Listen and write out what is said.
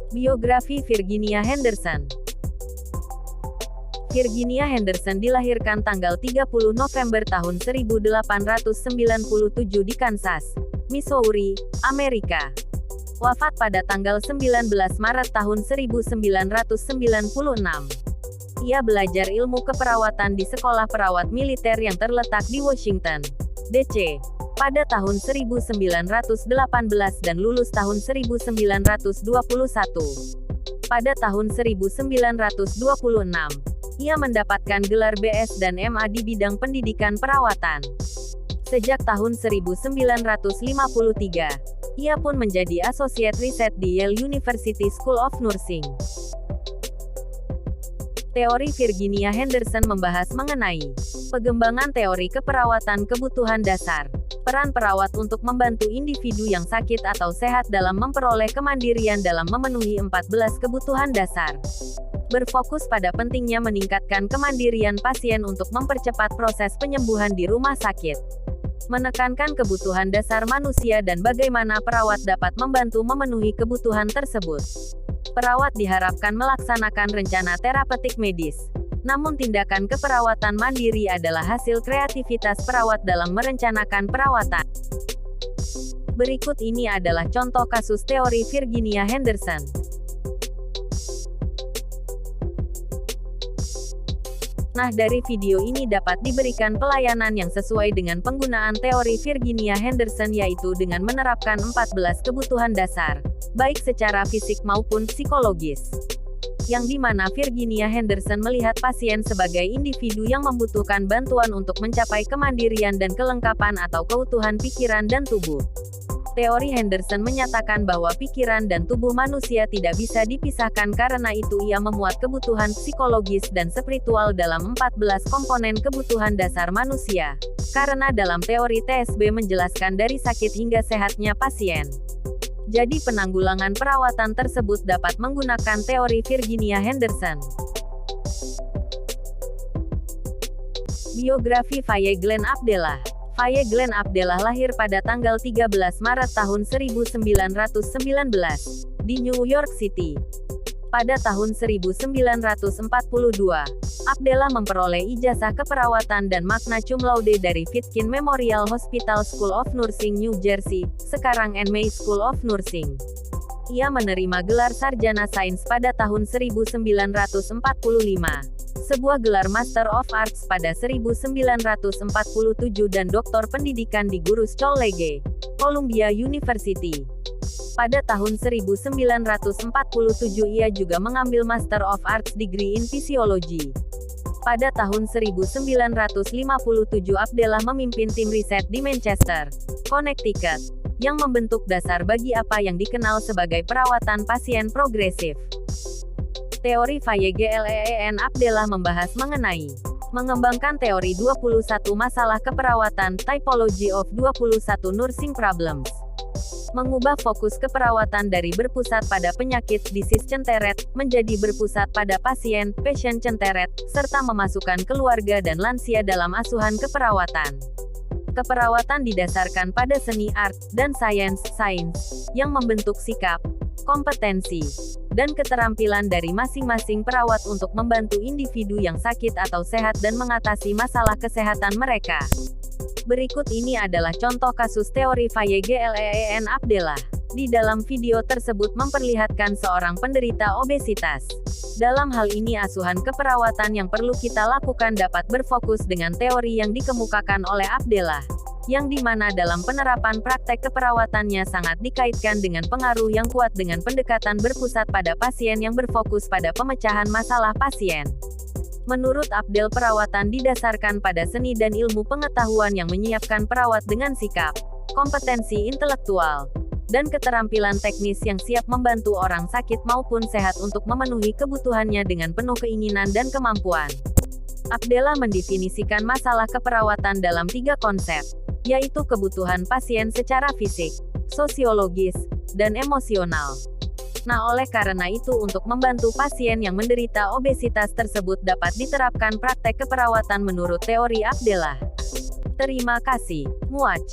Biografi Virginia Henderson. Virginia Henderson dilahirkan tanggal 30 November tahun 1897 di Kansas, Missouri, Amerika. Wafat pada tanggal 19 Maret tahun 1996. Ia belajar ilmu keperawatan di Sekolah Perawat Militer yang terletak di Washington, D.C. pada tahun 1918 dan lulus tahun 1921. Pada tahun 1926, ia mendapatkan gelar BS dan MA di bidang pendidikan perawatan. Sejak tahun 1953, ia pun menjadi Associate Research di Yale University School of Nursing. Teori Virginia Henderson membahas mengenai pengembangan teori keperawatan kebutuhan dasar, peran perawat untuk membantu individu yang sakit atau sehat dalam memperoleh kemandirian dalam memenuhi 14 kebutuhan dasar. Berfokus pada pentingnya meningkatkan kemandirian pasien untuk mempercepat proses penyembuhan di rumah sakit. Menekankan kebutuhan dasar manusia dan bagaimana perawat dapat membantu memenuhi kebutuhan tersebut. Perawat diharapkan melaksanakan rencana terapeutik medis. Namun tindakan keperawatan mandiri adalah hasil kreativitas perawat dalam merencanakan perawatan. Berikut ini adalah contoh kasus teori Virginia Henderson. Nah, dari video ini dapat diberikan pelayanan yang sesuai dengan penggunaan teori Virginia Henderson, yaitu dengan menerapkan 14 kebutuhan dasar, baik secara fisik maupun psikologis. Yang dimana Virginia Henderson melihat pasien sebagai individu yang membutuhkan bantuan untuk mencapai kemandirian dan kelengkapan atau keutuhan pikiran dan tubuh. Teori Henderson menyatakan bahwa pikiran dan tubuh manusia tidak bisa dipisahkan, karena itu ia memuat kebutuhan psikologis dan spiritual dalam 14 komponen kebutuhan dasar manusia. Karena dalam teori TSB menjelaskan dari sakit hingga sehatnya pasien. Jadi penanggulangan perawatan tersebut dapat menggunakan teori Virginia Henderson. Biografi Faye Glenn Abdellah. Faye Glenn Abdellah lahir pada tanggal 13 Maret tahun 1919, di New York City. Pada tahun 1942, Abdellah memperoleh ijazah keperawatan dan magna cum laude dari Pitkin Memorial Hospital School of Nursing New Jersey, sekarang NMA School of Nursing. Ia menerima gelar sarjana sains pada tahun 1945, sebuah gelar Master of Arts pada 1947 dan doktor pendidikan di Gurus College, Columbia University. Pada tahun 1947 ia juga mengambil Master of Arts Degree in Physiology. Pada tahun 1957 Abdellah memimpin tim riset di Manchester, Connecticut, yang membentuk dasar bagi apa yang dikenal sebagai perawatan pasien progresif. Teori Faye Glenn Abdellah membahas mengenai mengembangkan teori 21 masalah keperawatan, typology of 21 nursing problems. Mengubah fokus keperawatan dari berpusat pada penyakit disease centered menjadi berpusat pada pasien patient centered, serta memasukkan keluarga dan lansia dalam asuhan keperawatan. Keperawatan didasarkan pada seni, art, dan sains, yang membentuk sikap, kompetensi, dan keterampilan dari masing-masing perawat untuk membantu individu yang sakit atau sehat dan mengatasi masalah kesehatan mereka. Berikut ini adalah contoh kasus teori Faye Glenn Abdellah. Di dalam video tersebut memperlihatkan seorang penderita obesitas. Dalam hal ini asuhan keperawatan yang perlu kita lakukan dapat berfokus dengan teori yang dikemukakan oleh Abdellah, yang dimana dalam penerapan praktek keperawatannya sangat dikaitkan dengan pengaruh yang kuat dengan pendekatan berpusat pada pasien yang berfokus pada pemecahan masalah pasien. Menurut Abdel, perawatan didasarkan pada seni dan ilmu pengetahuan yang menyiapkan perawat dengan sikap, kompetensi intelektual, dan keterampilan teknis yang siap membantu orang sakit maupun sehat untuk memenuhi kebutuhannya dengan penuh keinginan dan kemampuan. Abdellah mendefinisikan masalah keperawatan dalam 3 konsep, yaitu kebutuhan pasien secara fisik, sosiologis, dan emosional. Nah, oleh karena itu untuk membantu pasien yang menderita obesitas tersebut dapat diterapkan praktek keperawatan menurut teori Abdellah. Terima kasih. Muach.